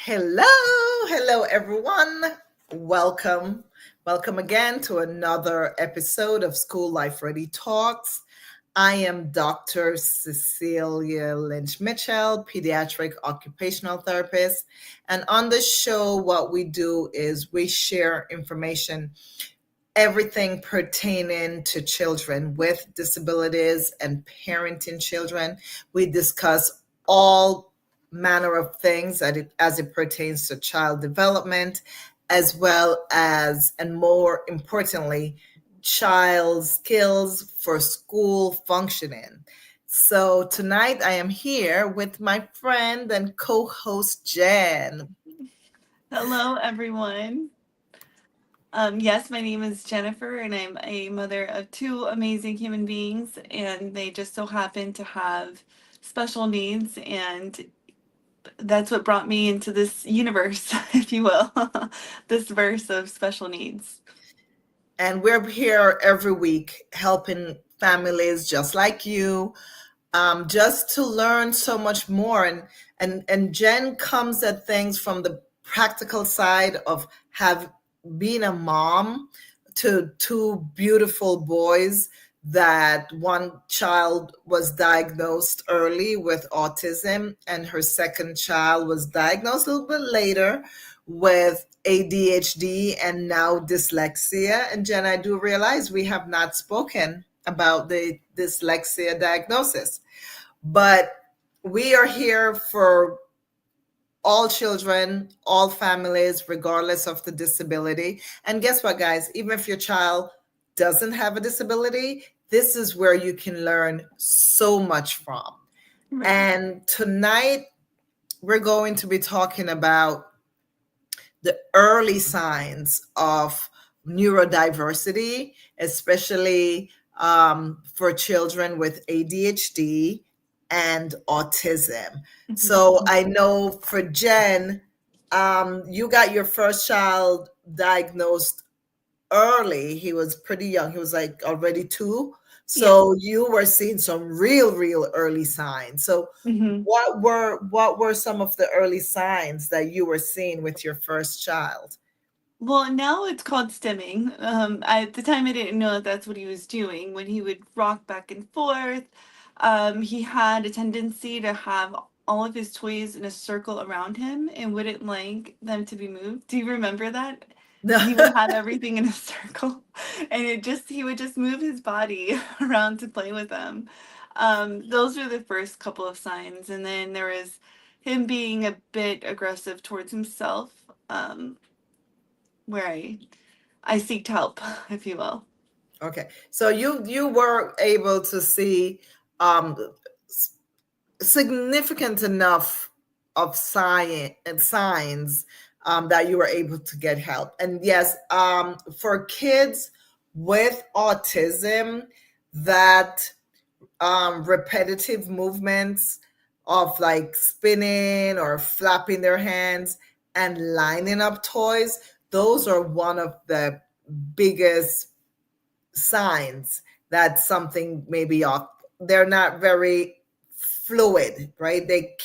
Hello, everyone. Welcome, welcome again to another episode of School Life Ready Talks. I am Dr. Cecelia Lynch Mitchell, pediatric occupational therapist. And on this show, what we do is we share information, everything pertaining to children with disabilities and parenting children. We discuss all manner of things as it pertains to child development, as well as, and more importantly, child skills for school functioning. So tonight I am here with my friend and co-host Jen. Hello, everyone. Yes, my name is Jennifer, and I'm a mother of two amazing human beings, and they just so happen to have special needs, and that's what brought me into this universe, if you will, this verse of special needs. And we're here every week helping families just like you, just to learn so much more. And Jen comes at things from the practical side of have being a mom to two beautiful boys, that one child was diagnosed early with autism and her second child was diagnosed a little bit later with ADHD and now dyslexia. And Jen, I do realize we have not spoken about the dyslexia diagnosis, but we are here for all children, all families, regardless of the disability. And guess what, guys? Even if your child doesn't have a disability, this is where you can learn so much from. Right. And tonight, we're going to be talking about the early signs of neurodiversity, especially for children with ADHD and autism. Mhm. So I know for Jen, you got your first child diagnosed early. He was pretty young. He was like already two. Yes. So you were seeing some real early signs. So hmm what were some of the early signs that you were seeing with your first child? Well, now it's called stimming. At the time, I didn't know that that's what he was doing. When he would rock back and forth, he had a tendency to have all of his toys in a circle around him and wouldn't like them to be moved. Do you remember that? No. He would have everything in a circle, and he would just move his body around to play with them. Those were the first couple of signs, and then there was him being a bit aggressive towards himself. Where I seeked help, if you will. Okay. So you were able to see um significant enough of science and signs that you were able to get help. And yes, for kids with autism, that repetitive movements of like spinning or flapping their hands and lining up toys, those are one of the biggest signs that something may be off. They're not very fluid, right? They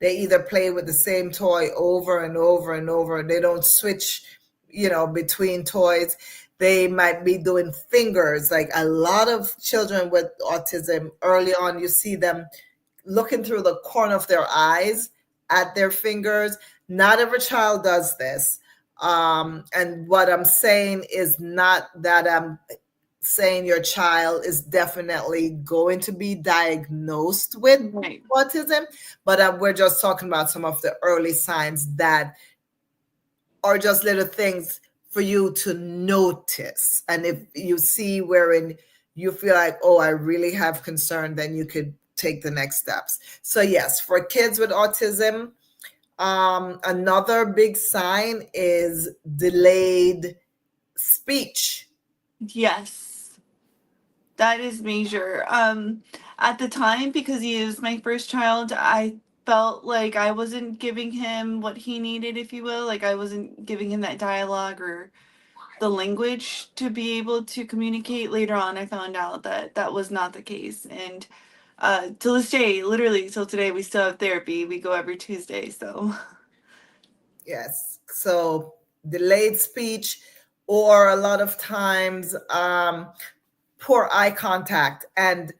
either play with the same toy over and over and over. They don't switch, between toys. They might be doing fingers. Like a lot of children with autism, early on, you see them looking through the corner of their eyes at their fingers. Not every child does this. And what I'm saying is not that I'm saying your child is definitely going to be diagnosed with Right. autism, but we're just talking about some of the early signs that are just little things for you to notice. And if you see wherein you feel like, oh, I really have concern, then you could take the next steps. So, yes, for kids with autism, another big sign is delayed speech. Yes, that is major. At the time, because he is my first child, I felt like I wasn't giving him what he needed, if you will. Like I wasn't giving him that dialogue or the language to be able to communicate. Later on, I found out that that was not the case, and till this day, literally till today, we still have therapy. We go every Tuesday, so Yes. So delayed speech, or a lot of times poor eye contact and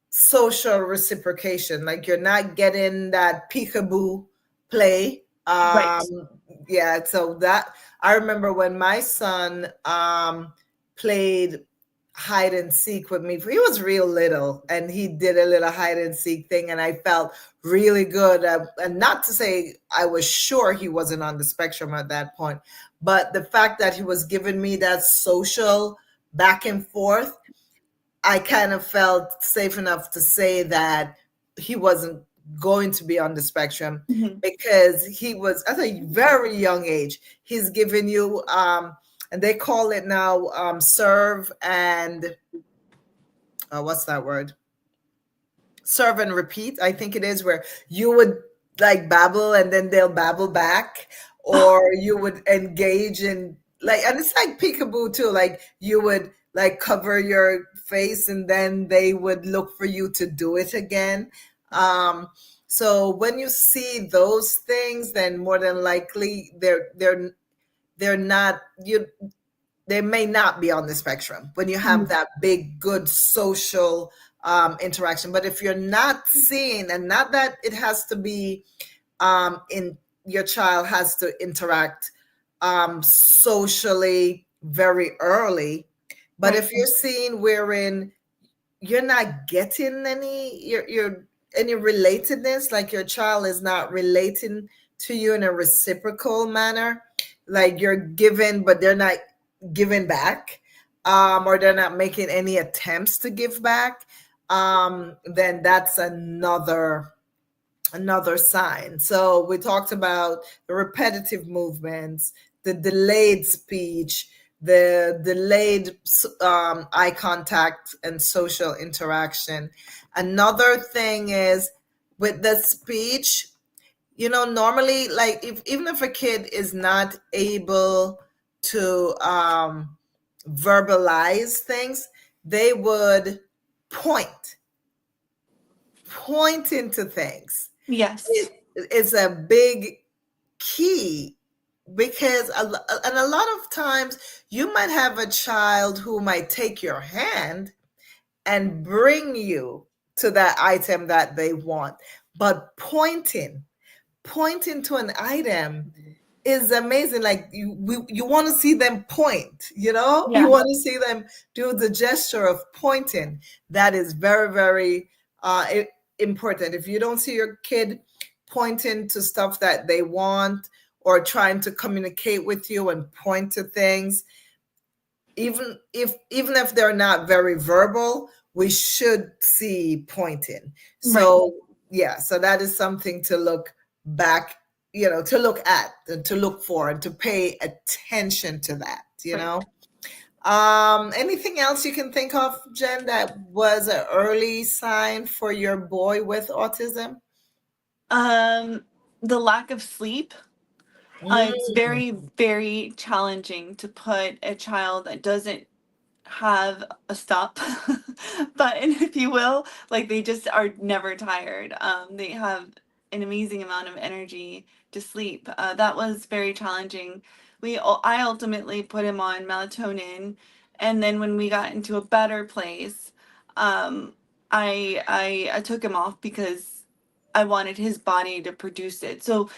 social reciprocation. Like you're not getting that peekaboo play. Right. Yeah. So that I remember when my son played hide and seek with me. He was real little, and he did a little hide and seek thing, and I felt really good. And not to say I was sure he wasn't on the spectrum at that point, but the fact that he was giving me that social back and forth, I kind of felt safe enough to say that he wasn't going to be on the spectrum, Mhm. because he was at a very young age. He's giving you, and they call it now, serve and what's that word? Serve and repeat, I think it is, where you would like babble and then they'll babble back, or you would engage in like, and it's like peekaboo too, like you would like cover your face and then they would look for you to do it again. So when you see those things, then more than likely they're not you they may not be on the spectrum when you have Mhm. that big good social interaction. But if you're not seeing, and not that it has to be in your child has to interact socially very early, but Right. if you're seeing wherein you're not getting you're any relatedness, like your child is not relating to you in a reciprocal manner, like you're giving but they're not giving back, or they're not making any attempts to give back, then that's another sign. So we talked about the repetitive movements, the delayed speech, the delayed eye contact and social interaction. Another thing is with the speech, normally, like, if even if a kid is not able to verbalize things, they would point point into things. Yes. It's a big key, because and a lot of times you might have a child who might take your hand and bring you to that item that they want, but pointing to an item is amazing. Like you want to see them point, you Yeah. want to see them do the gesture of pointing. That is very, very important. If you don't see your kid pointing to stuff that they want, or trying to communicate with you and point to things, even if they're not very verbal, we should see pointing. Right. So yeah, so that is something to look back, to look at and to look for and to pay attention to that, Right. Anything else you can think of, Jen, that was an early sign for your boy with autism? Um, the lack of sleep. It's Mm, very, very challenging to put a child that doesn't have a stop button, if you will. Like they just are never tired. They have an amazing amount of energy to sleep. That was very challenging. I ultimately put him on melatonin, and then when we got into a better place, um, I took him off because I wanted his body to produce it. So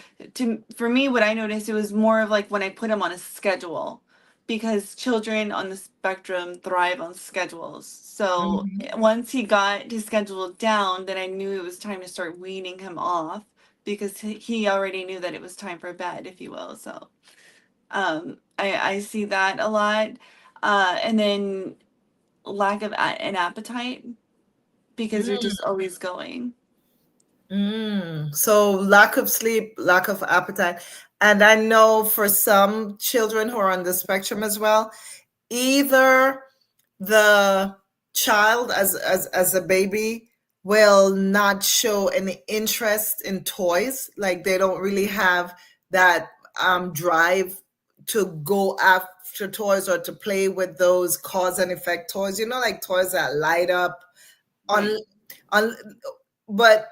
for me, what I noticed, it was more of like when I put him on a schedule, because children on the spectrum thrive on schedules. So mhm. once he got his schedule down, then I knew it was time to start weaning him off, because he already knew that it was time for bed, if you will. So I see that a lot. And then lack of an appetite, because you're just always going. So lack of sleep, lack of appetite. And I know for some children who are on the spectrum as well, either the child as a baby will not show any interest in toys, like they don't really have that drive to go after toys or to play with those cause and effect toys, like toys that light up on Right. on but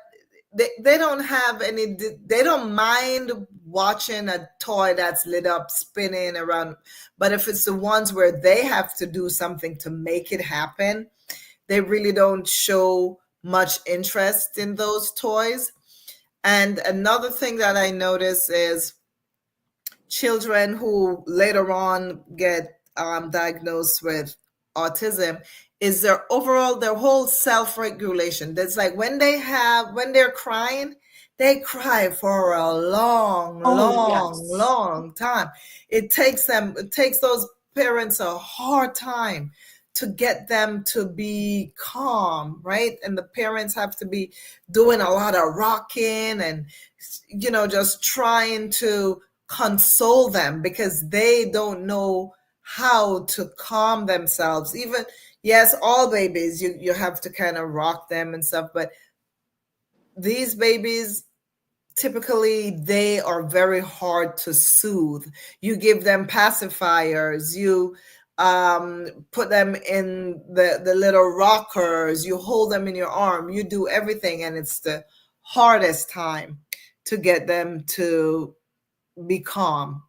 they don't have any, they don't mind watching a toy that's lit up, spinning around. But if it's the ones where they have to do something to make it happen, they really don't show much interest in those toys. And another thing that I notice is children who later on get diagnosed with autism is their whole self-regulation. That's like when they're crying, they cry for a long, Oh, long, yes. long time. It takes those parents a hard time to get them to be calm, right? And the parents have to be doing a lot of rocking and, just trying to console them because they don't know how to calm themselves. Even, yes, all babies, you have to kind of rock them and stuff, but these babies, typically they are very hard to soothe. You give them pacifiers, you put them in the little rockers, you hold them in your arm, you do everything, and it's the hardest time to get them to be calm.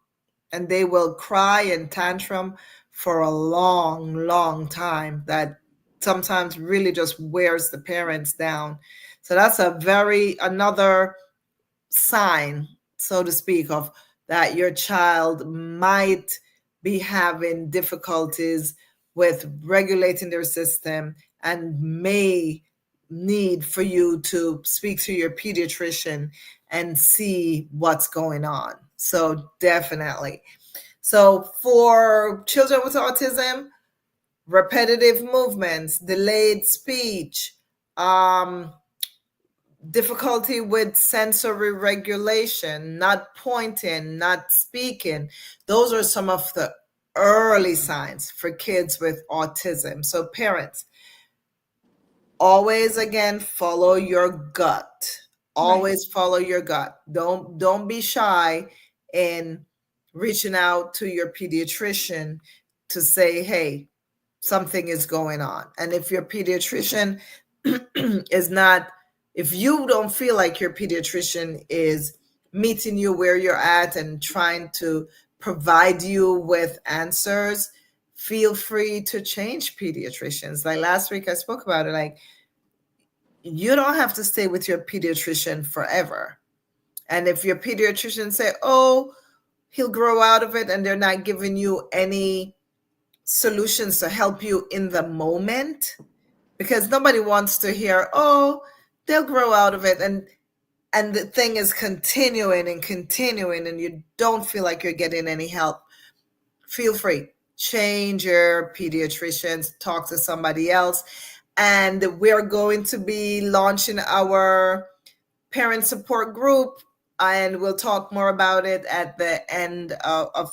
And they will cry and tantrum for a long, long time that sometimes really just wears the parents down. So that's another sign, so to speak, of that your child might be having difficulties with regulating their system and may need for you to speak to your pediatrician and see what's going on. So definitely. So for children with autism, repetitive movements, delayed speech, difficulty with sensory regulation, not pointing, not speaking. Those are some of the early signs for kids with autism. So parents, always again follow your gut. Right. Always follow your gut. Don't be shy in reaching out to your pediatrician to say, hey, something is going on. And if your pediatrician is not, if you don't feel like your pediatrician is meeting you where you're at and trying to provide you with answers, feel free to change pediatricians. Like last week I spoke about it, like you don't have to stay with your pediatrician forever. And if your pediatrician say, oh, he'll grow out of it, and they're not giving you any solutions to help you in the moment, because nobody wants to hear, oh, they'll grow out of it, and the thing is continuing and continuing and you don't feel like you're getting any help. Feel free, change your pediatricians, talk to somebody else. And we're going to be launching our parent support group, and we'll talk more about it at the end of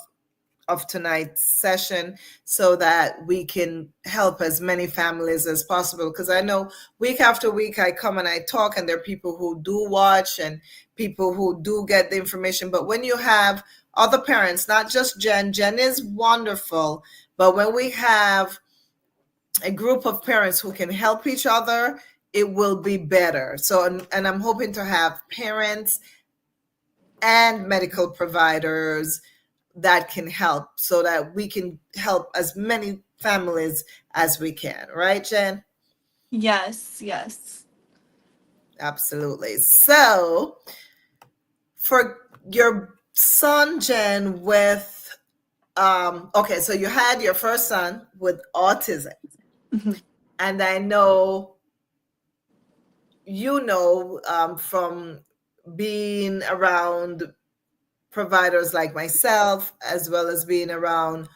tonight's session so that we can help as many families as possible. Because I know week after week I come and I talk, and there are people who do watch and people who do get the information. But when you have other parents, not just Jen is wonderful, but when we have a group of parents who can help each other, it will be better. So, and I'm hoping to have parents and medical providers that can help so that we can help as many families as we can. Right, Jen? Yes, yes. Absolutely. So for your son, Jen, with okay, so you had your first son with autism. Mhm. And I know from being around providers like myself, as well as being around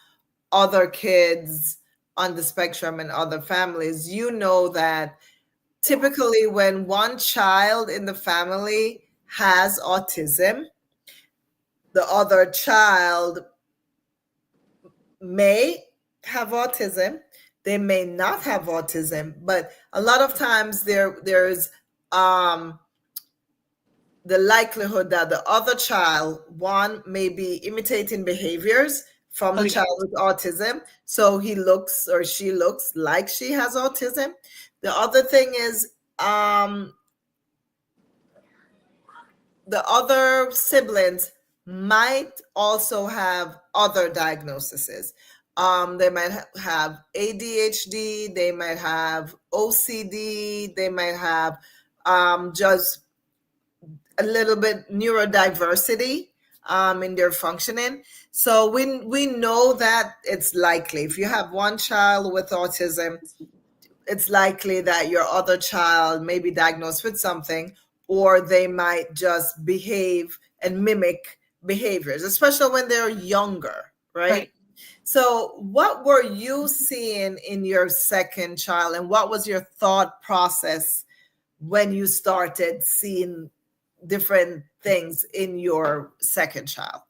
other kids on the spectrum and other families, you know that typically when one child in the family has autism, the other child may have autism, they may not have autism, but a lot of times there's the likelihood that the other child, one, may be imitating behaviors from Oh, the yeah. child with autism, so he looks or she looks like she has autism. The other thing is the other siblings might also have other diagnoses. They might have ADHD, they might have OCD, they might have just a little bit neurodiversity in their functioning. So we know that it's likely if you have one child with autism, it's likely that your other child may be diagnosed with something, or they might just behave and mimic behaviors, especially when they're younger, right? Right. So, what were you seeing in your second child, and what was your thought process when you started seeing different things in your second child?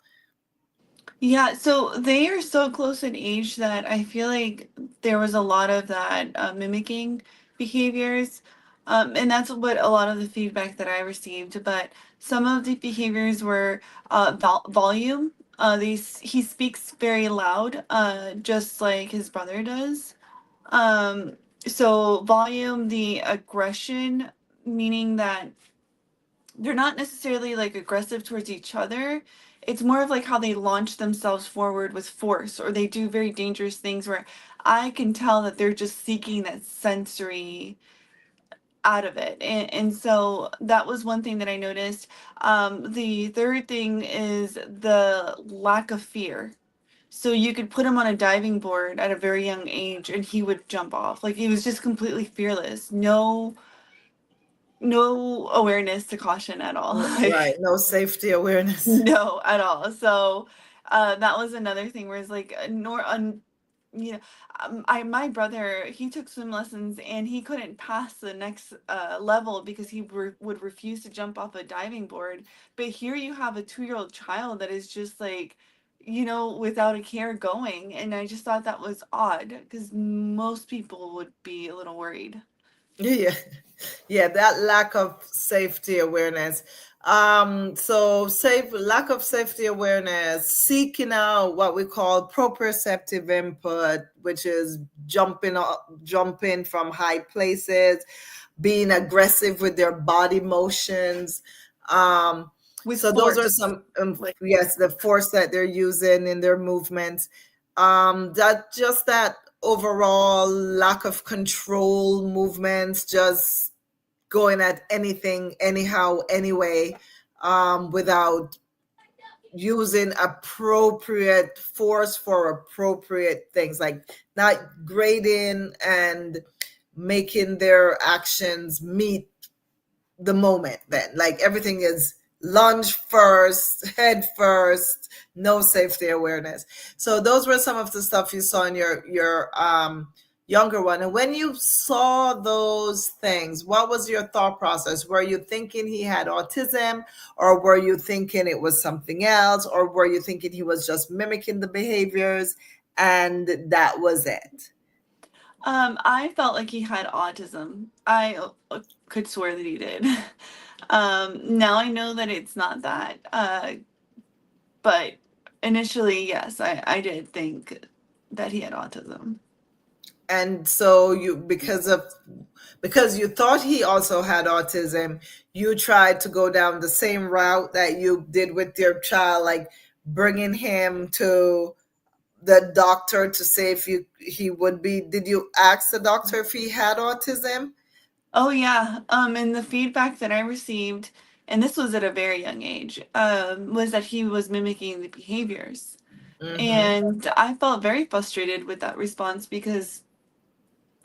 Yeah, so they are so close in age that I feel like there was a lot of that mimicking behaviors. And that's what a lot of the feedback that I received. But some of the behaviors were volume. He speaks very loud, just like his brother does. Um, so volume, the aggression, meaning that they're not necessarily like aggressive towards each other. It's more of like how they launch themselves forward with force, or they do very dangerous things where I can tell that they're just seeking that sensory out of it. And so that was one thing that I noticed. The third thing is the lack of fear. So you could put him on a diving board at a very young age and he would jump off. Like he was just completely fearless. No awareness to caution at all. Right, no safety awareness. No, at all. So that was another thing where it's like you know, my brother, he took swim lessons and he couldn't pass the next level because he would refuse to jump off a diving board. But here you have a 2-year-old child that is just like, without a care going. And I just thought that was odd because most people would be a little worried. Yeah, yeah, that lack of safety awareness. So safe lack of safety awareness, seeking out what we call proprioceptive input, which is jumping from high places, being aggressive with their body motions. Um, With so those are force. some, Like, yes, the force that they're using in their movements. That just that overall lack of control, movements, just going at anything, anyhow, anyway, without using appropriate force for appropriate things, like not grading and making their actions meet the moment. Then like everything is lunge first, head first, no safety awareness. So those were some of the stuff you saw in your younger one. And when you saw those things, what was your thought process? Were you thinking he had autism, or were you thinking it was something else, or were you thinking he was just mimicking the behaviors and that was it? I felt like he had autism. I could swear that he did. Now I know that it's not that. But initially, yes, I did think that he had autism. And so you, because you thought he also had autism, you tried to go down the same route that you did with your child, like bringing him to the doctor to say if he would be. Did you ask the doctor if he had autism? Oh yeah. And the feedback that I received, and this was at a very young age, was that he was mimicking the behaviors. Mm-hmm. And I felt very frustrated with that response because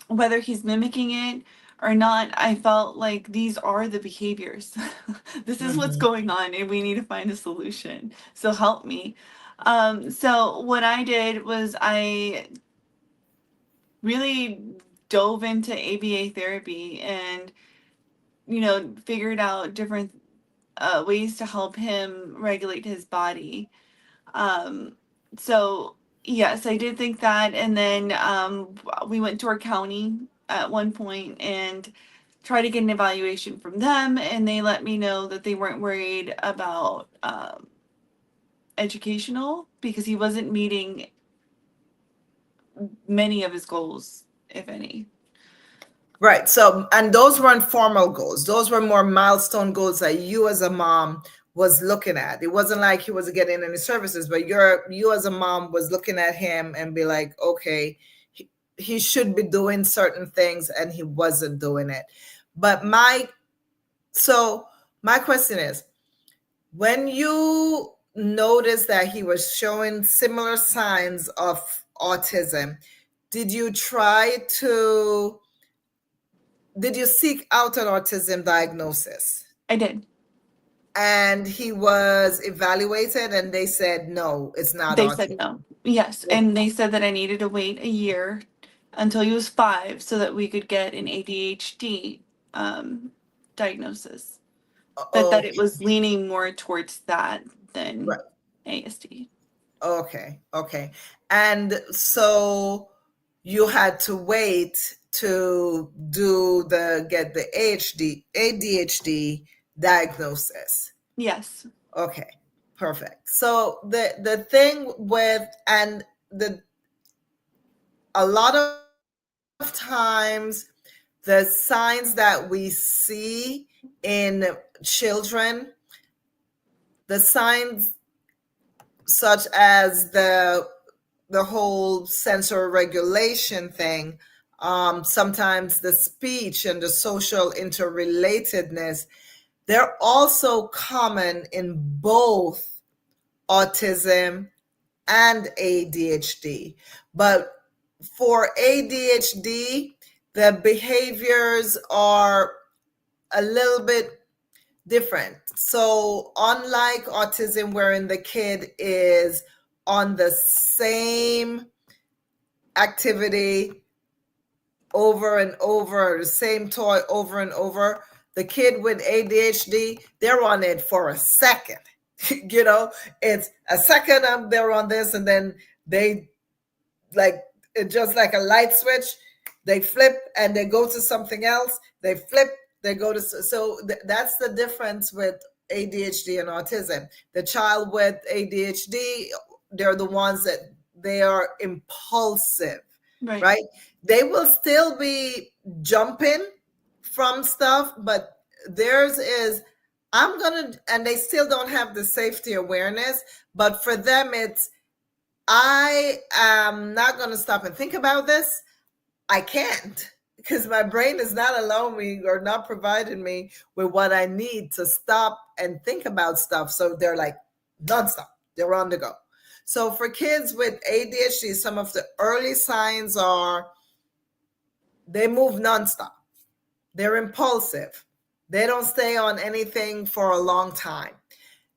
whether he's mimicking it or not, I felt like these are the behaviors. This is what's Mm-hmm. going on, and we need to find a solution. So help me. So what I did was I really dove into ABA therapy and figured out different ways to help him regulate his body. Um, so yes, I did think that, and then we went to our county at one point and tried to get an evaluation from them, and they let me know that they weren't worried about educational because he wasn't meeting many of his goals, if any. Right. So, and those weren't formal goals. Those were more milestone goals that you as a mom was looking at. It wasn't like he was getting any services, but you as a mom was looking at him and be like, okay, he should be doing certain things and he wasn't doing it. But my question is, when you noticed that he was showing similar signs of autism, did you seek out an autism diagnosis? I did. And he was evaluated and they said, no, it's not They said autism. no. Yes. And they said that I needed to wait a year until he was 5 so that we could get an ADHD diagnosis. But that it was leaning more towards that than Right. ASD. Okay. And so you had to wait to get the ADHD diagnosis. Yes. Okay, perfect. So the thing with, and a lot of times the signs that we see in children, the signs such as the whole sensory regulation thing, sometimes the speech and the social interrelatedness, they're also common in both autism and ADHD. But for ADHD, the behaviors are a little bit different. So unlike autism, wherein the kid is on the same activity over and over, the same toy over and over, the kid with ADHD, they're on it for a second. It's a second, they're on this, and then they, like, it's just like a light switch. They flip and they go to something else. They flip, they go to, so that's the difference with ADHD and autism. The child with ADHD, they're the ones that they are impulsive, right? They will still be jumping from stuff, but theirs is, and they still don't have the safety awareness, but for them it's, I am not going to stop and think about this. I can't, because my brain is not allowing me or not providing me with what I need to stop and think about stuff. So they're like nonstop. They're on the go. So for kids with ADHD, some of the early signs are they move nonstop. They're impulsive. They don't stay on anything for a long time.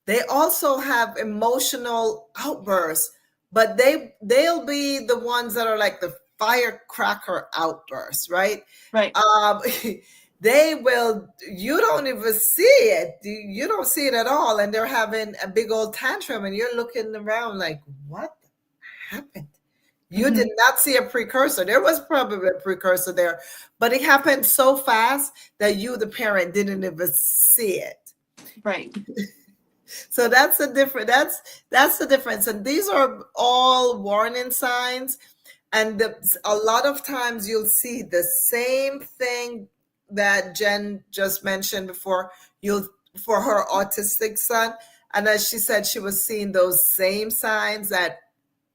They also have emotional outbursts, but they'll be the ones that are like the firecracker outbursts, right? They will, you don't even see it. You don't see it at all. And they're having a big old tantrum and you're looking around like, what happened? You did not see a precursor. There was probably a precursor there, but it happened so fast that you, the parent, didn't even see it. Right. So that's the difference. And these are all warning signs. And a lot of times you'll see the same thing that Jen just mentioned before, for her autistic son. And as she said, she was seeing those same signs that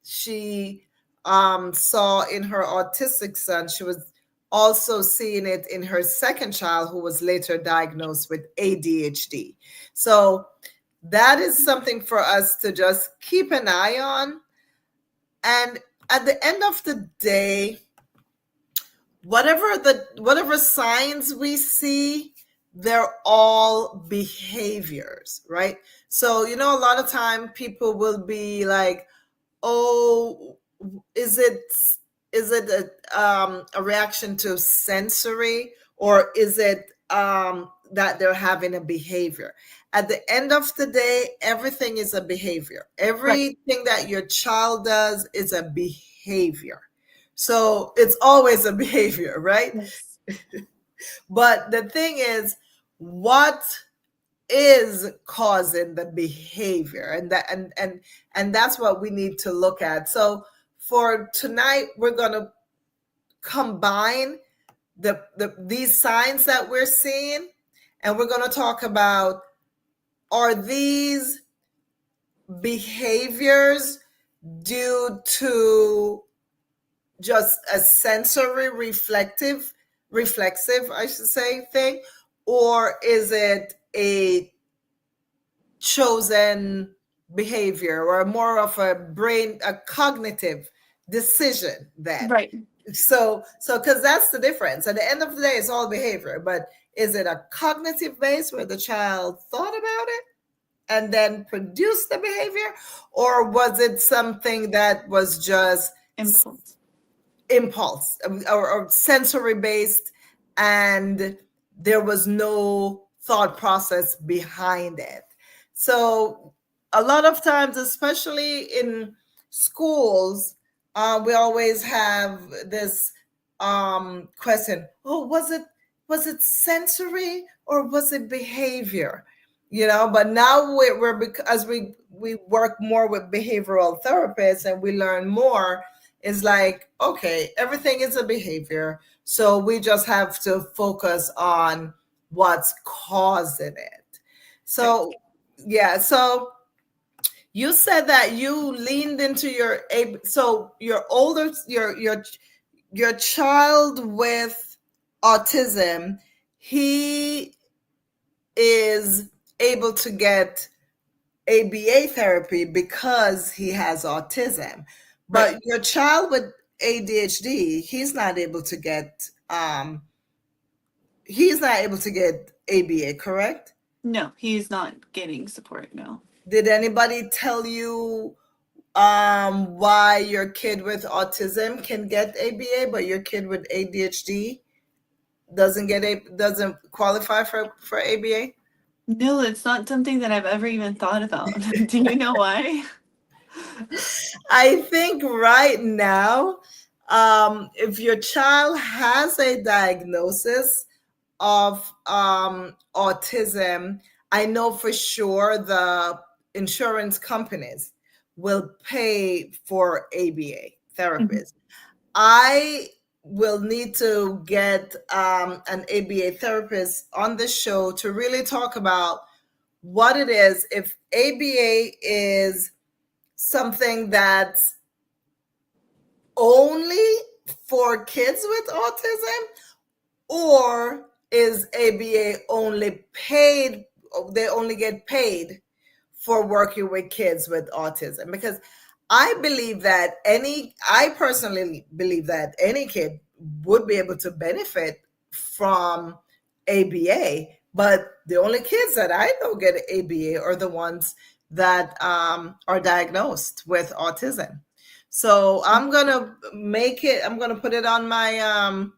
she saw in her autistic son. She was also seeing it in her second child, who was later diagnosed with ADHD. So that is something for us to just keep an eye on. And at the end of the day, whatever signs we see, they're all behaviors, right? So, a lot of time people will be like, oh, is it a reaction to sensory, or is it that they're having a behavior? At the end of the day, everything is a behavior. Everything that your child does is a behavior. So it's always a behavior, right? Yes. But the thing is, what is causing the behavior? And that's what we need to look at. So for tonight, we're going to combine these signs that we're seeing, and we're going to talk about are these behaviors due to just a sensory reflexive, I should say, thing, or is it a chosen behavior or more of a cognitive decision then? Right. So because that's the difference. At the end of the day, it's all behavior, but is it a cognitive base where the child thought about it and then produced the behavior, or was it something that was just Impulse. impulse, or sensory based, and there was no thought process behind it? So a lot of times, especially in schools, we always have this question: oh, was it sensory or was it behavior? But now we're because we work more with behavioral therapists and we learn more, is like, okay, everything is a behavior. So we just have to focus on what's causing it. Right. So, yeah. So you said that you leaned into so your older, your child with autism, he is able to get ABA therapy because he has autism. Right. But your child with ADHD, he's not able to get ABA, correct? No, he's not getting support. No. Did anybody tell you why your kid with autism can get ABA, but your kid with ADHD doesn't qualify for ABA? No, it's not something that I've ever even thought about. Do you know why? I think right now, if your child has a diagnosis of autism, I know for sure the insurance companies will pay for ABA Mhm. therapists. I will need to get an ABA therapist on the show to really talk about what it is, if ABA is something that's only for kids with autism, or is ABA only paid, they only get paid for working with kids with autism? Because I personally believe that any kid would be able to benefit from ABA, but the only kids that I know get ABA are the ones that are diagnosed with autism. So I'm gonna put it on my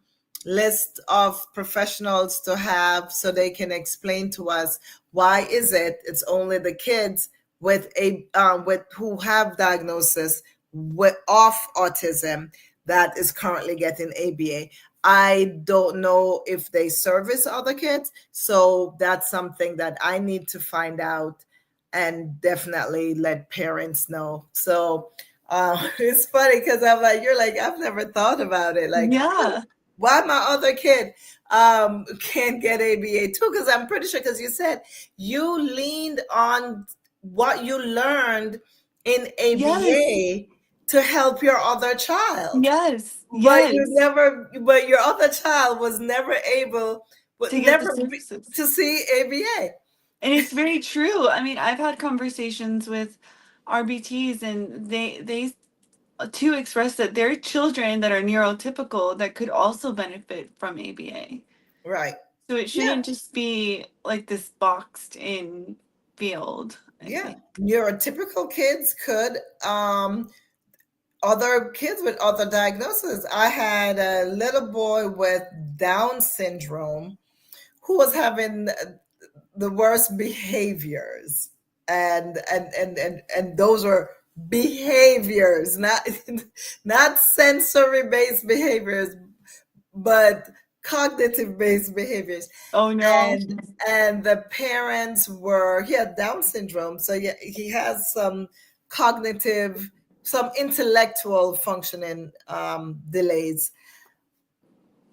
list of professionals to have, so they can explain to us why is it's only the kids with who have diagnosis of autism that is currently getting ABA. I don't know if they service other kids, so that's something that I need to find out and definitely let parents know. So it's funny because I'm like, you're like, I've never thought about it. Like, oh, Yeah. why my other kid can't get ABA too? Because I'm pretty sure, because you said you leaned on what you learned in Yes. ABA to help your other child. Yes. But Yes. but your other child was never able, To get the services. to see ABA. And it's very true. I mean, I've had conversations with RBTs and they to express that their children that are neurotypical that could also benefit from ABA. Right. So it Yeah. shouldn't just be like this boxed in field, I Yeah. think. Neurotypical kids could, other kids with other diagnoses. I had a little boy with Down syndrome who was having the worst behaviors, and those were behaviors, not sensory based behaviors, but cognitive based behaviors. Oh no. And the parents were, he had Down syndrome, so yeah, he has cognitive some intellectual functioning delays.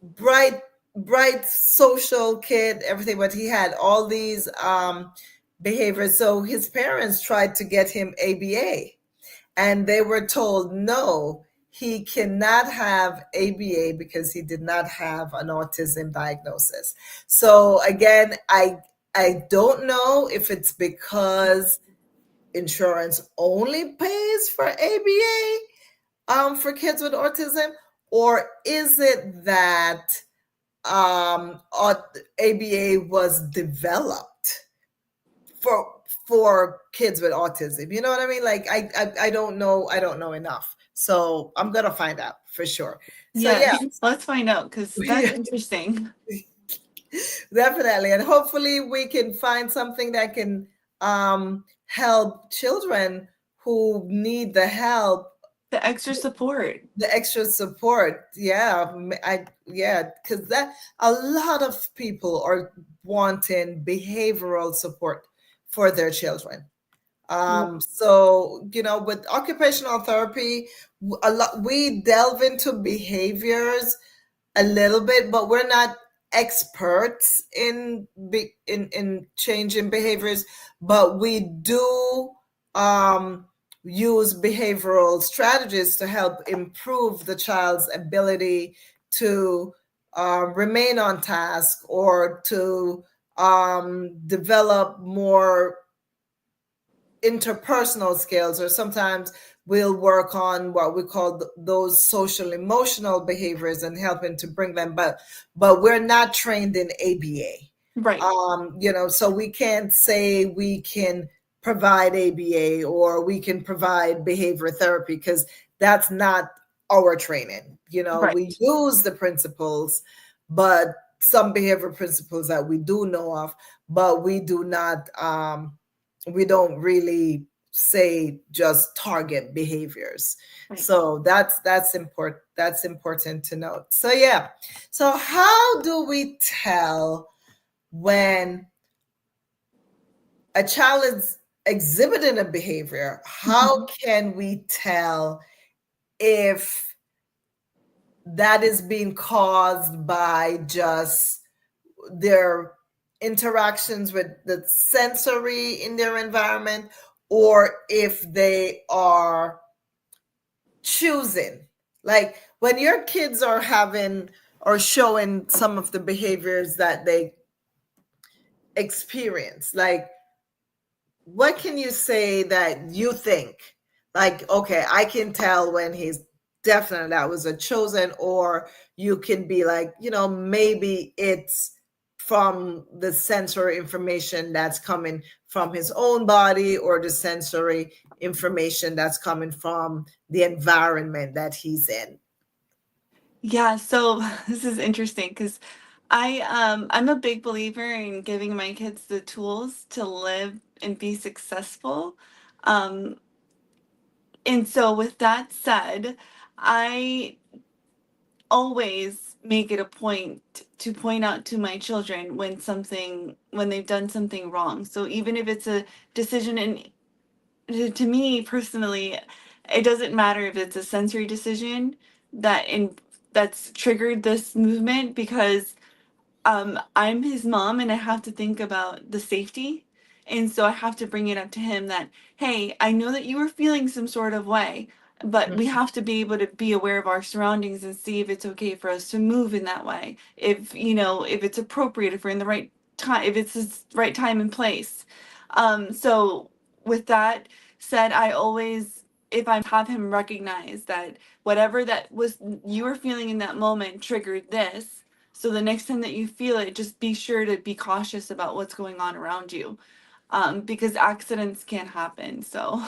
Bright social kid, everything, but he had all these behavior. So his parents tried to get him ABA, and they were told no, he cannot have ABA because he did not have an autism diagnosis. So again, I don't know if it's because insurance only pays for ABA for kids with autism, or is it that ABA was developed for kids with autism? You know what I mean? Like I don't know. I don't know enough. So I'm gonna find out for sure. So yeah, Yes, let's find out because that's interesting. definitely, and hopefully we can find something that can help children who need the help, The extra support. the extra support. Yeah, yeah, because that a lot of people are wanting behavioral support for their children. So with occupational therapy, a lot we delve into behaviors a little bit, but we're not experts in changing behaviors. But we do um, use behavioral strategies to help improve the child's ability to remain on task, or to develop more interpersonal skills, or sometimes we'll work on what we call those social emotional behaviors and helping to bring them, but we're not trained in ABA. Right, So we can't say we can provide ABA or we can provide behavior therapy, because that's not our training. We right, use the principles, but some behavior principles that we do know of, but we don't really say just target behaviors. right. So that's important. That's important to note. So yeah. So how do we tell when a child is exhibiting a behavior? How Mhm. can we tell if that is being caused by just their interactions with the sensory in their environment, or if they are choosing? Like when your kids are having or showing some of the behaviors that they experience, like what can you say that you think, like, okay, I can tell when he's definitely that was a chosen, or you can be like, maybe it's from the sensory information that's coming from his own body, or the sensory information that's coming from the environment that he's in? Yeah, so this is interesting because I'm a big believer in giving my kids the tools to live and be successful. Um, and so with that said, I always make it a point to point out to my children when they've done something wrong. So even if it's a decision, and to me personally, it doesn't matter if it's a sensory decision that in that's triggered this movement, because I'm his mom and I have to think about the safety. And so I have to bring it up to him that, hey, I know that you were feeling some sort of way, but we have to be able to be aware of our surroundings and see if it's okay for us to move in that way. If, if it's appropriate, if we're in the right time, if it's the right time and place. So with that said, I always, if I have him recognize that whatever that was you were feeling in that moment triggered this, so the next time that you feel it, just be sure to be cautious about what's going on around you, because accidents can happen. So,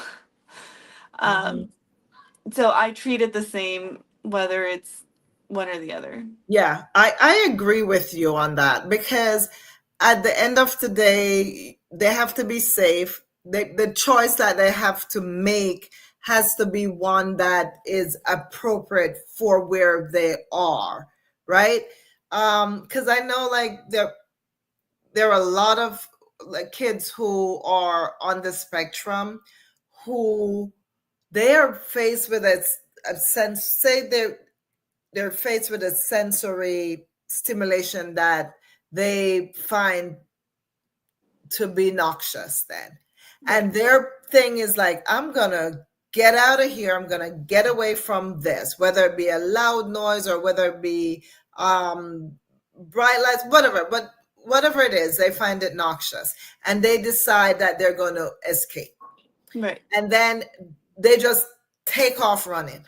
Mhm. um, so I treat it the same whether it's one or the other. Yeah, I agree with you on that, because at the end of the day, they have to be safe. The choice that they have to make has to be one that is appropriate for where they are, right? Because I know, like, there are a lot of like kids who are on the spectrum, who they are faced with a sense, say they're faced with a sensory stimulation that they find to be noxious then. Right. And their thing is like, I'm going to get out of here. I'm going to get away from this, whether it be a loud noise or whether it be bright lights, whatever. But whatever it is, they find it noxious. And they decide that they're going to escape. Right. And then they just take off running.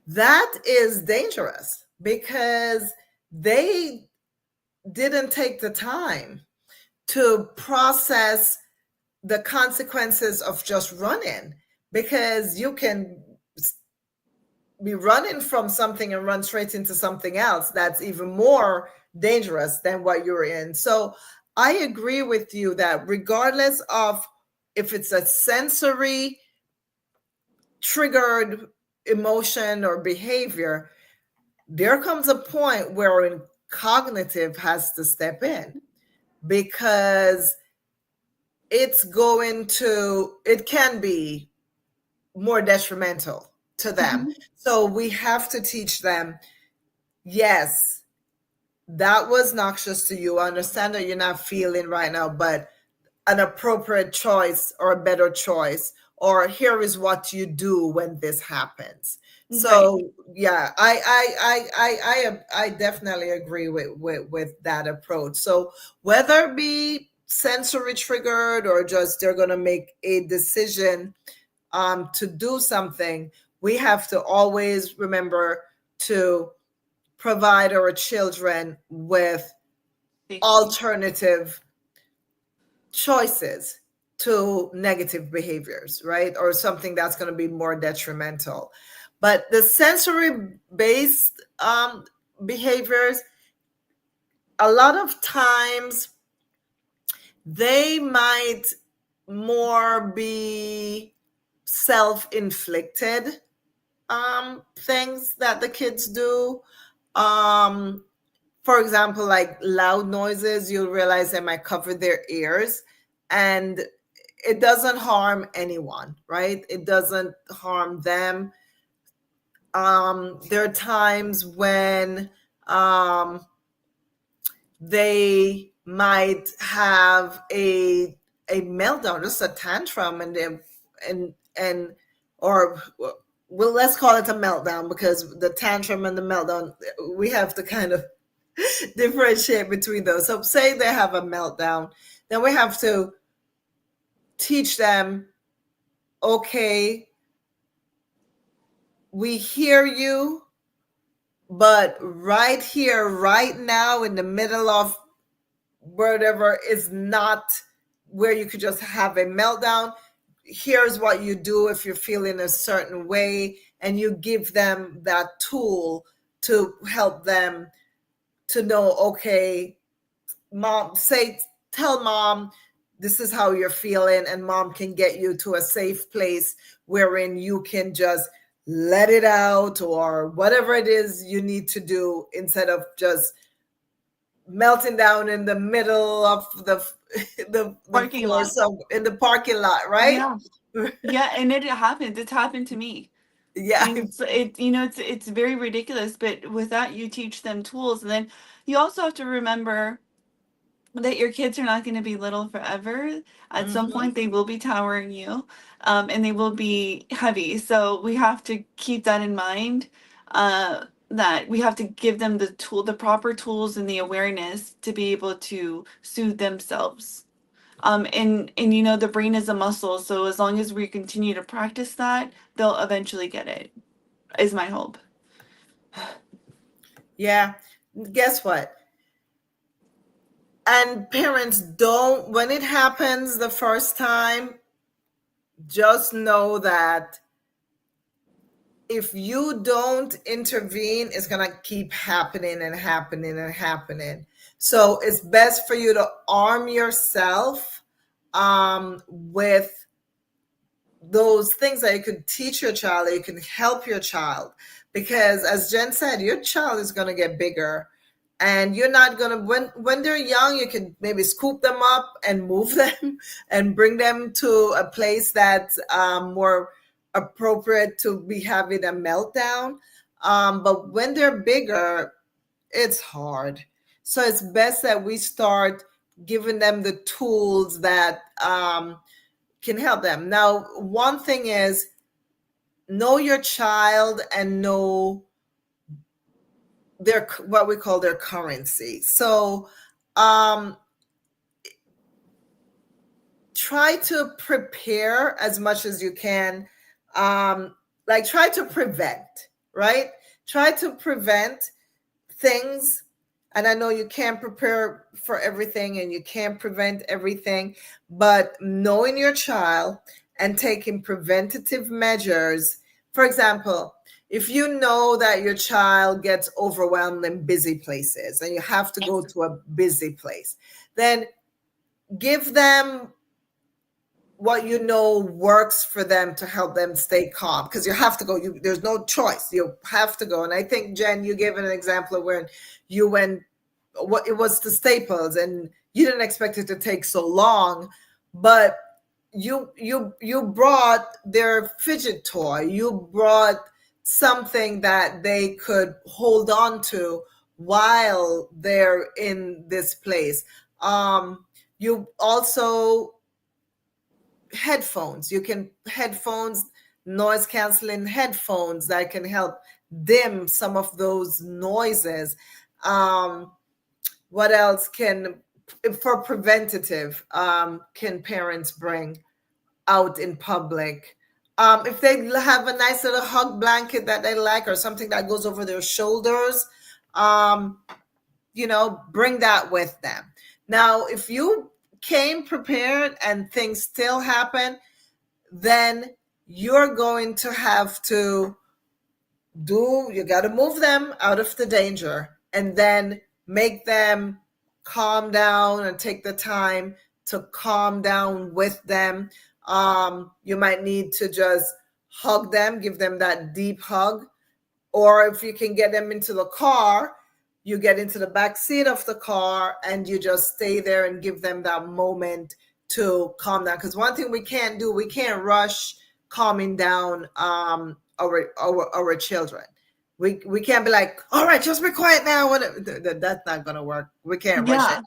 That is dangerous because they didn't take the time to process the consequences of just running, because you can be running from something and run straight into something else that's even more dangerous than what you're in. So I agree with you that regardless of if it's a sensory triggered emotion or behavior, there comes a point where cognitive has to step in, because it can be more detrimental to them. Mm-hmm. So we have to teach them, yes, that was noxious to you. I understand that you're not feeling right now, but an appropriate choice or a better choice, or here is what you do when this happens. Right. So yeah, I definitely agree with that approach. So whether it be sensory triggered or just they're going to make a decision to do something, we have to always remember to provide our children with Safety. alternative choices to negative behaviors, right? Or something that's going to be more detrimental. But the sensory based behaviors, a lot of times they might more be self-inflicted things that the kids do. Um, for example, like loud noises, you'll realize they might cover their ears, and it doesn't harm anyone, right? It doesn't harm them. There are times when they might have a meltdown, just a tantrum, and or well, let's call it a meltdown, because the tantrum and the meltdown, we have to kind of differentiate between those. So say they have a meltdown, then we have to teach them, okay, we hear you, but right here, right now, in the middle of whatever is not where you could just have a meltdown. Here's what you do if you're feeling a certain way, and you give them that tool to help them to know, okay, mom, tell mom this is how you're feeling, and mom can get you to a safe place wherein you can just let it out, or whatever it is you need to do, instead of just melting down in the middle of the Parking floor, lot. so in the parking lot, right? Yeah. Yeah, and it happened. It's happened to me. Yeah. And it's very ridiculous, but with that you teach them tools, and then you also have to remember that your kids are not going to be little forever. At some Hmm. point, they will be towering you, and they will be heavy. So we have to keep that in mind. That we have to give them the proper tools, and the awareness to be able to soothe themselves. And the brain is a muscle, so as long as we continue to practice that, they'll eventually get it. Is my hope. Yeah. Guess what? And parents, don't, when it happens the first time, just know that if you don't intervene, it's going to keep happening and happening and happening. So it's best for you to arm yourself with those things that you could teach your child, that you can help your child. Because as Jen said, your child is going to get bigger, and you're not going to, when they're young, you can maybe scoop them up and move them and bring them to a place that's more appropriate to be having a meltdown. But when they're bigger, it's hard. So it's best that we start giving them the tools that can help them. Now, one thing is know your child and know their what we call their currency. So try to prepare as much as you can. Like try to prevent, right? Try to prevent things. And I know you can't prepare for everything and you can't prevent everything, but knowing your child and taking preventative measures. For example, if you know that your child gets overwhelmed in busy places and you have to go to a busy place, then give them what you know works for them to help them stay calm, because you have to go. There's no choice. You have to go. And I think, Jen, you gave an example of when you went, what it was to Staples, and you didn't expect it to take so long, but you brought their fidget toy. You brought something that they could hold on to while they're in this place. You also headphones. You can headphones, noise canceling headphones that can help dim some of those noises. What else can, for preventative, can parents bring out in public? If they have a nice little hug blanket that they like, or something that goes over their shoulders, bring that with them. Now, if you came prepared and things still happen, then you're going to have to you got to move them out of the danger and then make them calm down and take the time to calm down with them. You might need to just hug them, give them that deep hug. Or if you can get them into the car, you get into the back seat of the car and you just stay there and give them that moment to calm down. Because one thing we can't do, we can't rush calming down our children. We can't be like, all right, just be quiet now. That's not gonna work. We can't rush Yeah.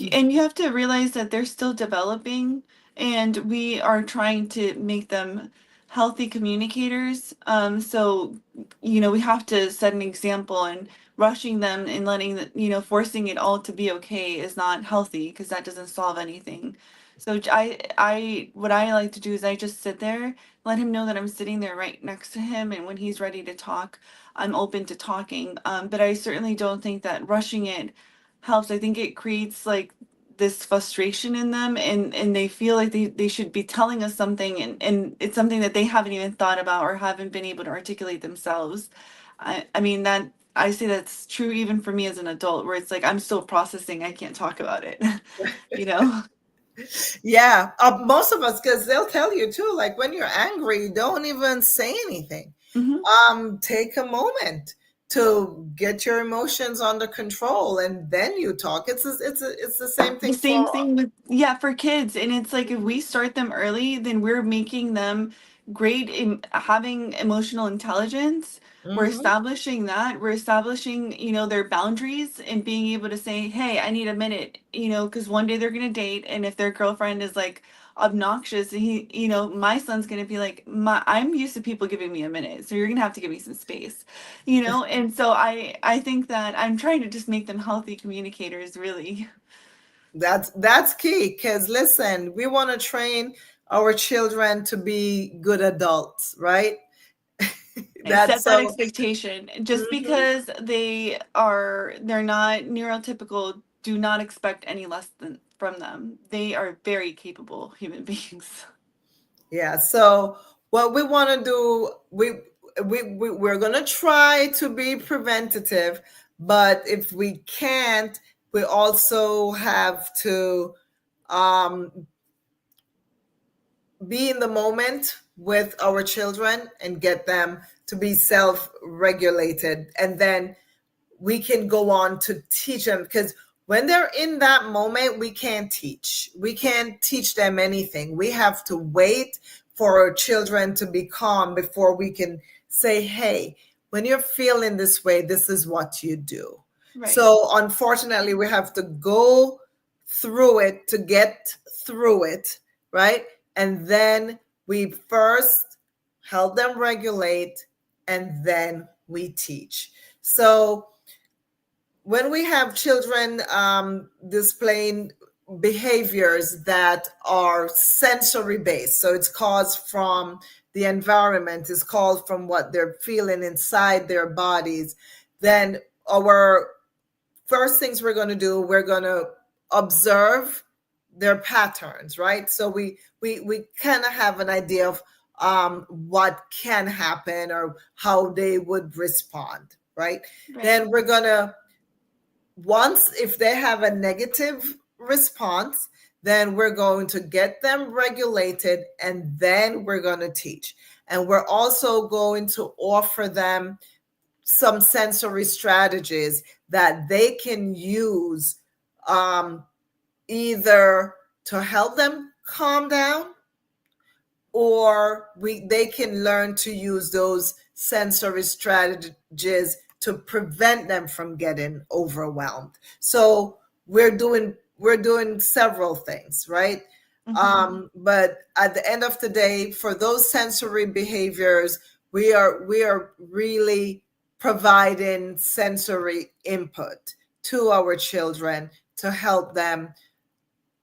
it. And you have to realize that they're still developing, and we are trying to make them healthy communicators. So, we have to set an example, and rushing them and letting forcing it all to be okay is not healthy, because that doesn't solve anything. So what I like to do is I just sit there, let him know that I'm sitting there right next to him, and when he's ready to talk, I'm open to talking. But I certainly don't think that rushing it helps. I think it creates like this frustration in them, and they feel like they should be telling us something, and it's something that they haven't even thought about or haven't been able to articulate themselves. I mean that I say that's true even for me as an adult, where it's like I'm still processing, I can't talk about it. you know? Yeah, most of us, because they'll tell you too, like when you're angry, don't even say anything. hmm Take a moment to get your emotions under control, and then you talk. It's the same The thing same for. thing with, yeah, for kids. And it's like if we start them early, then we're making them great in having emotional intelligence. We're Mhm. establishing that. We're establishing, their boundaries and being able to say, hey, I need a minute, because one day they're going to date. And if their girlfriend is like obnoxious, and my son's going to be like, I'm used to people giving me a minute. So you're going to have to give me some space, And so I think that I'm trying to just make them healthy communicators, really. That's key, because listen, we want to train our children to be good adults, right? And That's set that so. expectation. Just Mhm. because they're not neurotypical, do not expect any less than from them. They are very capable human beings. Yeah. So what we want to do, we're gonna try to be preventative, but if we can't, we also have to um, be in the moment with our children and get them to be self-regulated, and then we can go on to teach them, because when they're in that moment, we can't teach them anything. We have to wait for our children to be calm before we can say, hey, when you're feeling this way, this is what you do. Right. So unfortunately, we have to go through it to get through it, right? And then we first help them regulate, and then we teach. So when we have children displaying behaviors that are sensory based, so it's caused from the environment, it's caused from what they're feeling inside their bodies, then our first things we're going to do, we're going to observe their patterns, right? So we kind of have an idea of what can happen or how they would respond, right? Right. Then we're going to, once if they have a negative response, then we're going to get them regulated, and then we're going to teach. And we're also going to offer them some sensory strategies that they can use, either to help them calm down, or they can learn to use those sensory strategies to prevent them from getting overwhelmed. So we're doing several things, right? But at the end of the day, for those sensory behaviors, we are really providing sensory input to our children to help them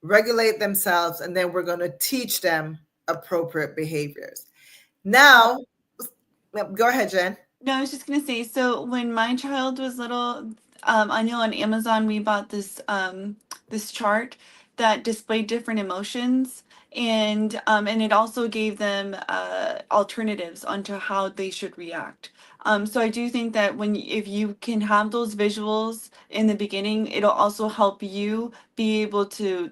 regulate themselves, and then we're going to teach them appropriate behaviors. Now, go ahead, Jen. No, I was just gonna say, so when my child was little, I know on Amazon we bought this chart that displayed different emotions, and it also gave them alternatives onto how they should react. So I do think that if you can have those visuals in the beginning, it'll also help you be able to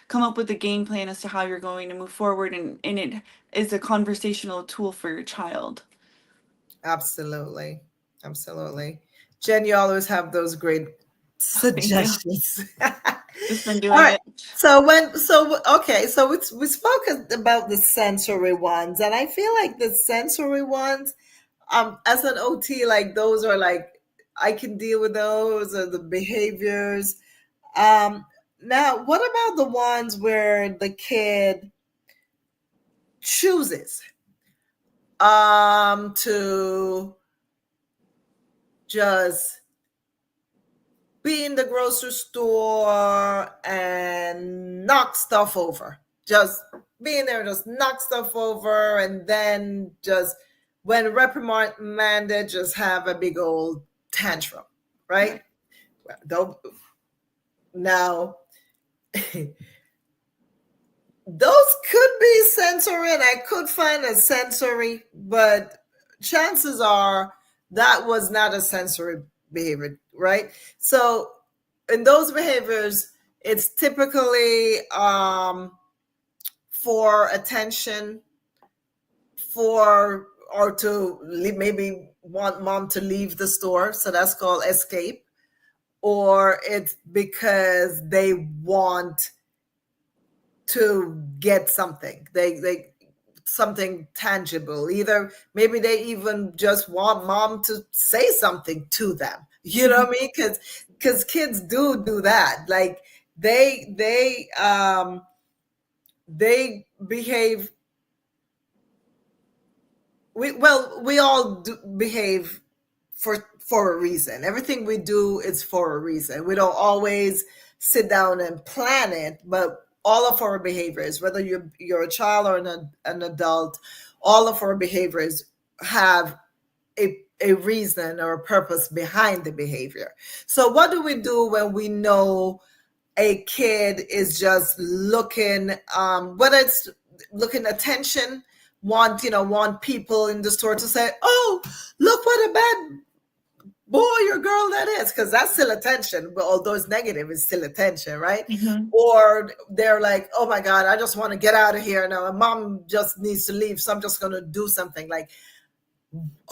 come up with a game plan as to how you're going to move forward, and it is a conversational tool for your child. Absolutely. Absolutely. Jen, you always have those great Thank you. suggestions. Just been All doing right. it. So we spoke about the sensory ones, and I feel like the sensory ones, as an OT, like those are like I can deal with those, or the behaviors. Now, what about the ones where the kid chooses to just be in the grocery store and knock stuff over? Just being there, just knock stuff over, and then just when reprimanded, just have a big old tantrum, right? Right. Don't now. Those could be sensory, and I could find a sensory, but chances are that was not a sensory behavior, right? So in those behaviors, it's typically for attention, for or to maybe want mom to leave the store, so that's called escape, or it's because they want to get something. They something tangible. Either maybe they even just want mom to say something to them. You know what I mean? Because kids do that. Like they behave. We all behave for a reason. Everything we do is for a reason. We don't always sit down and plan it, but all of our behaviors, whether you're a child or an adult, all of our behaviors have a reason or a purpose behind the behavior. So what do we do when we know a kid is just looking, whether it's looking attention, want people in the store to say, oh, look what a bad boy or girl that is, because that's still attention, but although it's negative, it's still attention, right? Mm-hmm. Or they're like, oh my god, I just want to get out of here now, and mom just needs to leave, so I'm just going to do something. Like,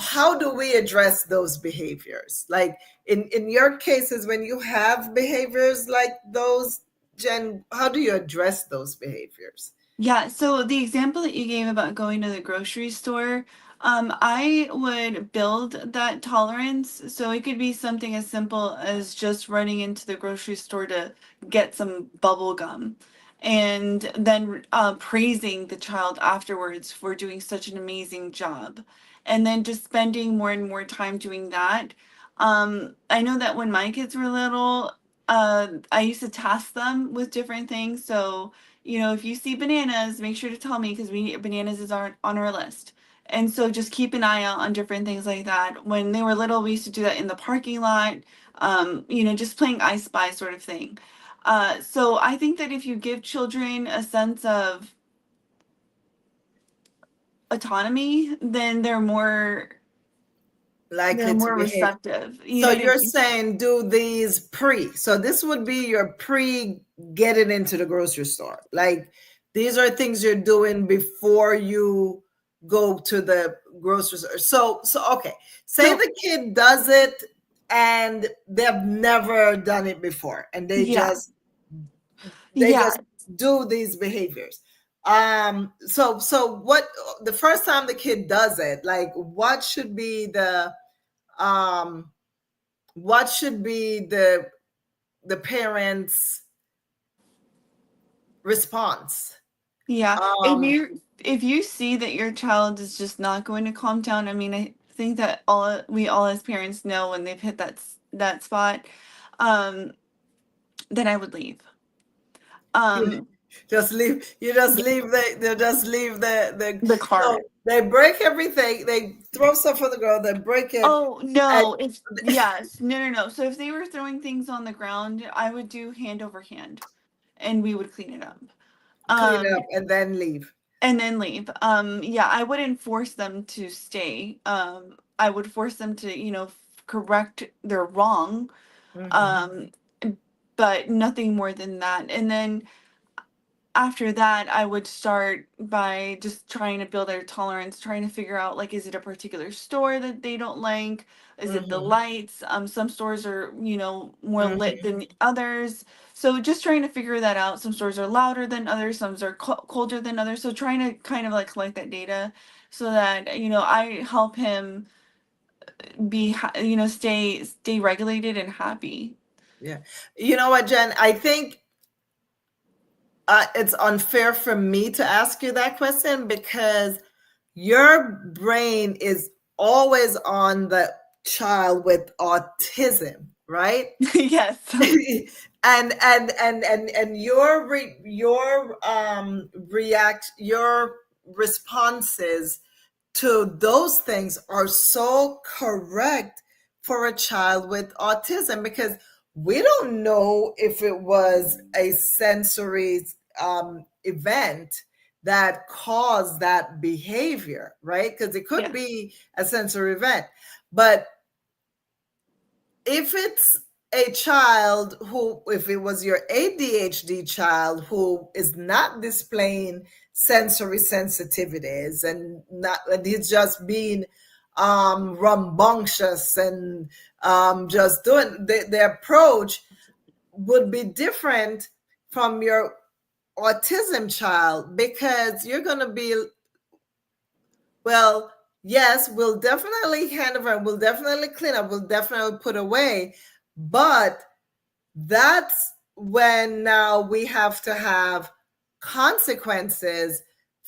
how do we address those behaviors? Like in your cases, when you have behaviors like those, Jen, how do you address those behaviors? Yeah, so the example that you gave about going to the grocery store, I would build that tolerance. So it could be something as simple as just running into the grocery store to get some bubble gum and then praising the child afterwards for doing such an amazing job. And then just spending more and more time doing that. I know that when my kids were little, I used to task them with different things. So, if you see bananas, make sure to tell me because bananas is on our list. And so just keep an eye out on different things like that. When they were little, we used to do that in the parking lot, just playing I Spy sort of thing. So I think that if you give children a sense of autonomy, then they're Likely to more behave. receptive. You So know what I you're mean? saying do these pre. So this would be your pre getting into the grocery store. Like these are things you're doing before you go to the grocery store. So okay. Say So the kid does it and they've never done it before and they yeah, just they yeah, just do these behaviors. So what the first time the kid does it, like um what should be the parents response? yeah. If um you see that your child is just not going to calm down, I mean, I think that we all as parents know when they've hit that spot. Um, then I would leave. you Um, just leave they just leave the the so cart. they break everything, they throw stuff on the ground, they break it, Oh and no, if yes, no, no, no. So if they were throwing things on the ground, I would do hand over hand, and we would clean it up. clean Um, up and then leave. and then leave. Yeah, I wouldn't force them to stay. I would force them to, correct their wrong. Hmm. Um, but nothing more than that. And then after that, I would start by just trying to build their tolerance, trying to figure out like, is it a particular store that they don't like? Is it the Hmm. lights? Some stores are, more lit Hmm. than others. So just trying to figure that out. Some stores are louder than others, some are colder than others. So trying to kind of like collect that data so that, I help him stay regulated and happy. Yeah, you know what, Jen, I think it's unfair for me to ask you that question because your brain is always on the child with autism, right? Yes. And your responses to those things are so correct for a child with autism because we don't know if it was a sensory event that caused that behavior, right? Because it could Yeah. be a sensory event. But if it's a child who, if it was your ADHD child who is not displaying sensory sensitivities and he's just being rambunctious and just doing the approach would be different from your autism child because you're going to be, well, yes, we'll definitely hand over, we'll definitely clean up, we'll definitely put away, but that's when now we have to have consequences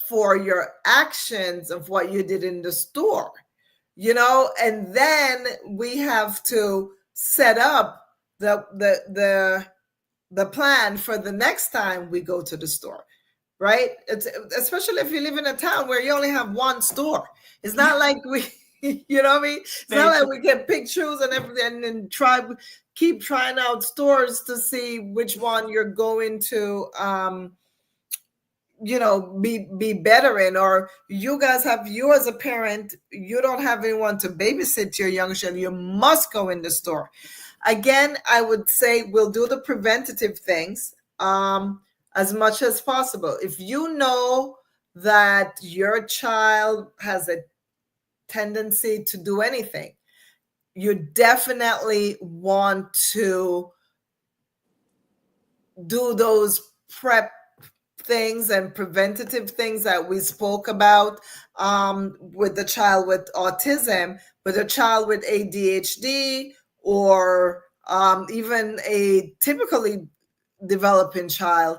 for your actions of what you did in the store, and then we have to set up the plan for the next time we go to the store, right? It's especially if you live in a town where you only have one store. It's not like we, you know what I mean? It's Very not like true. we can pick, choose, and everything, and keep trying out stores to see which one you're going to, be better in. Or you as a parent, you don't have anyone to babysit your young child. You must go in the store. Again, I would say we'll do the preventative things as much as possible. If you know that your child has a tendency to do anything, you definitely want to do those prep things and preventative things that we spoke about with the child with autism, with a child with ADHD, or even a typically developing child,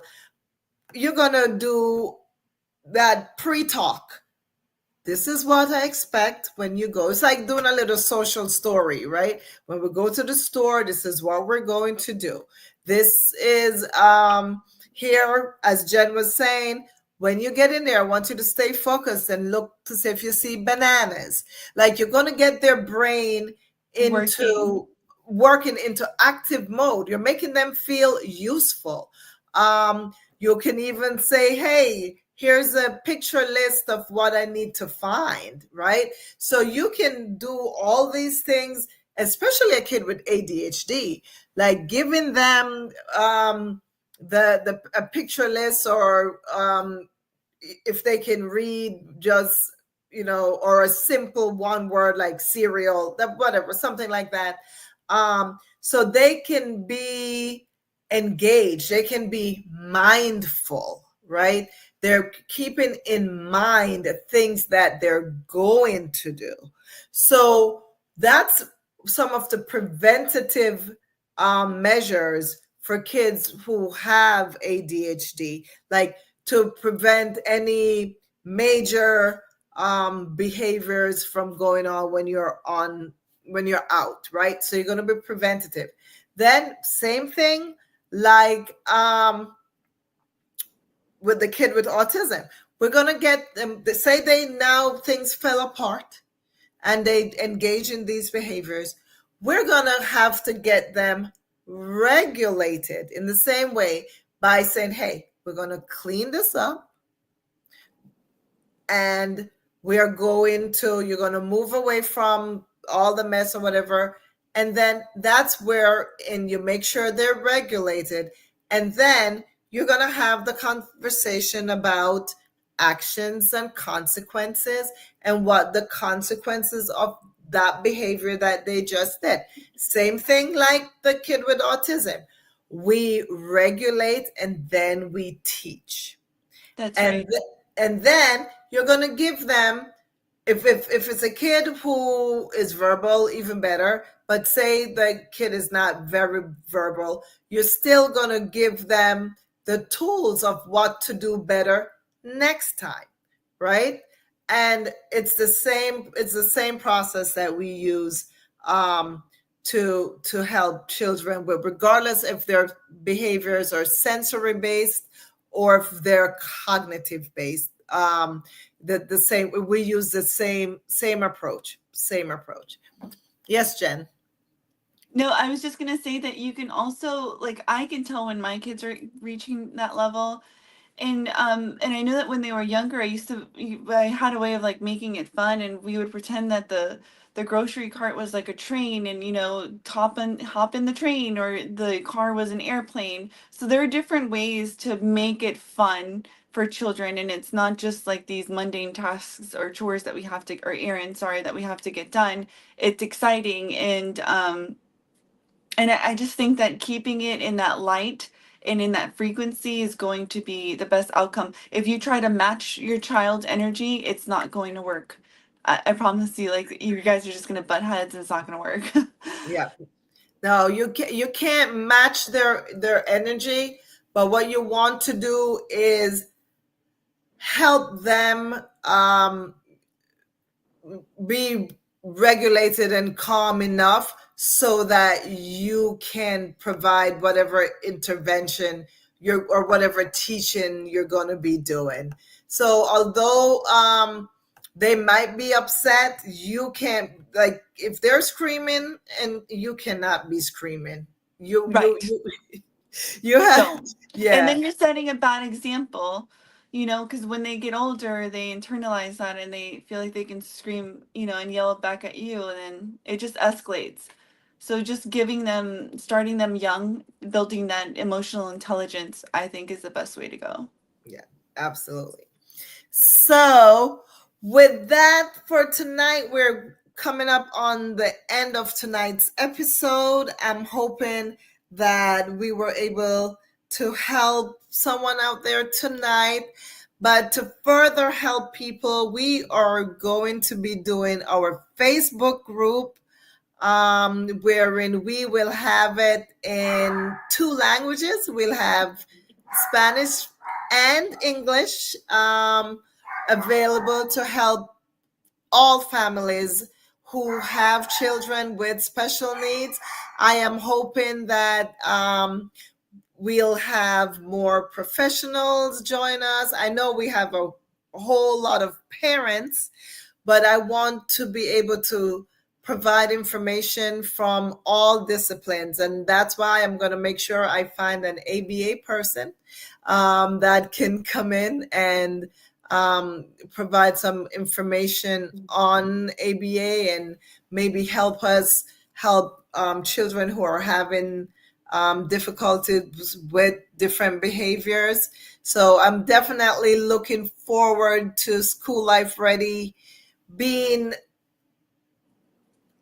you're going to do that pre-talk. This is what I expect when you go. It's like doing a little social story, right? When we go to the store, this is what we're going to do. This is here, as Jen was saying, when you get in there, I want you to stay focused and look to see if you see bananas. Like, you're going to get their brain Working. into working into active mode. You're making them feel useful. You can even say, hey, here's a picture list of what I need to find, right? So you can do all these things, especially a kid with ADHD, like giving them the a picture list, or if they can read just, or a simple one word like cereal, that whatever, something like that. So they can be engaged, they can be mindful, right? They're keeping in mind the things that they're going to do. So that's some of the preventative measures for kids who have ADHD, like to prevent any major behaviors from going on when you're out, right? So you're going to be preventative. Then same thing, like with the kid with autism, we're going to get them, say they now things fell apart and they engage in these behaviors, we're going to have to get them regulated in the same way by saying, hey, we're going to clean this up, and you're going to move away from all the mess or whatever. And then that's where, and you make sure they're regulated. And then you're going to have the conversation about actions and consequences, and what the consequences of that behavior that they just did. Same thing like the kid with autism. We regulate and then we teach. That's And right. and then you're going to give them, if it's a kid who is verbal, even better, but say the kid is not very verbal, you're still going to give them the tools of what to do better next time, right? And it's the same process that we use to help children with, regardless if their behaviors are sensory based or if they're cognitive based. The same, we use the same approach. Yes, Jen. No, I was just gonna say that you can also, like, I can tell when my kids are reaching that level. And I know that when they were younger, I had a way of like making it fun, and we would pretend that the grocery cart was like a train, and hop in the train, or the car was an airplane. So there are different ways to make it fun for children, and it's not just like these mundane tasks or chores that we have to, or errands, sorry, that we have to get done. It's exciting, and I just think that keeping it in that light and in that frequency is going to be the best outcome. If you try to match your child's energy, it's not going to work. I promise you, like, you guys are just going to butt heads and it's not going to work. Yeah. No, you can't match their energy, but what you want to do is help them be regulated and calm enough so that you can provide whatever intervention or whatever teaching you're going to be doing. So although they might be upset, you can't, like, if they're screaming, and you cannot be screaming. You you Right. you you have, Don't. And yeah. then you're setting a bad example, because when they get older, they internalize that and they feel like they can scream, and yell it back at you, and then it just escalates. So just starting them young, building that emotional intelligence, I think is the best way to go. Yeah, absolutely. So, with that, for tonight, we're coming up on the end of tonight's episode. I'm hoping that we were able to help someone out there tonight. But to further help people, we are going to be doing our Facebook group, wherein we will have it in two languages. We'll have Spanish and English, available to help all families who have children with special needs. I am hoping that we'll have more professionals join us. I know we have a whole lot of parents, but I want to be able to provide information from all disciplines. And that's why I'm going to make sure I find an ABA person that can come in and provide some information on ABA and maybe help us help children who are having difficulties with different behaviors. So I'm definitely looking forward to School Life Ready being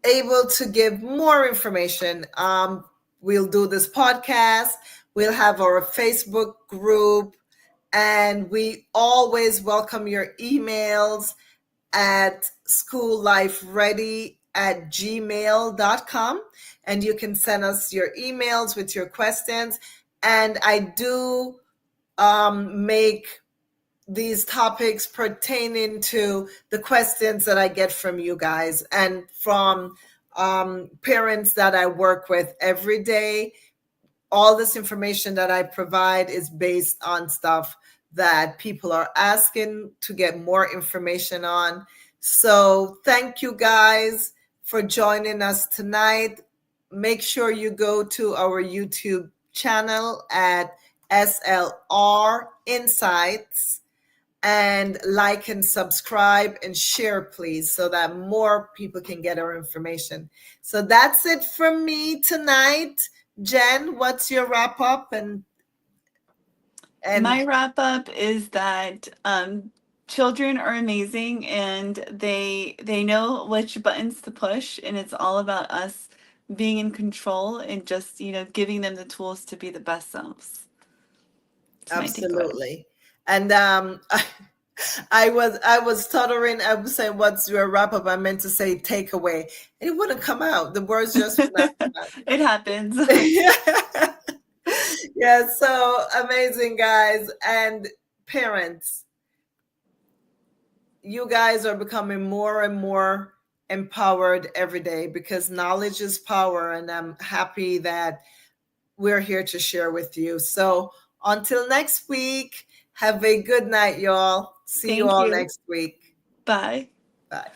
able to give more information. We'll do this podcast, we'll have our Facebook group, and we always welcome your emails at schoollifeready@gmail.com. And you can send us your emails with your questions. And I do make these topics pertaining to the questions that I get from you guys and from parents that I work with every day. All this information that I provide is based on stuff that people are asking to get more information on. So thank you guys for joining us tonight. Make sure you go to our YouTube channel at SLR Insights and like and subscribe and share, please, so that more people can get our information. So that's it from me tonight. Jen, what's your wrap up? And My wrap up is that children are amazing, and they know which buttons to push, and it's all about us being in control and just giving them the tools to be the best selves. It's my takeaway. Absolutely. And I was stuttering. I was saying, "What's your wrap up?" I meant to say takeaway. It wouldn't come out. The words just would not come out. It happens. Yeah, so amazing, guys. And parents, you guys are becoming more and more empowered every day because knowledge is power. And I'm happy that we're here to share with you. So until next week, have a good night, y'all. See you Thank all you. next week. Bye. Bye.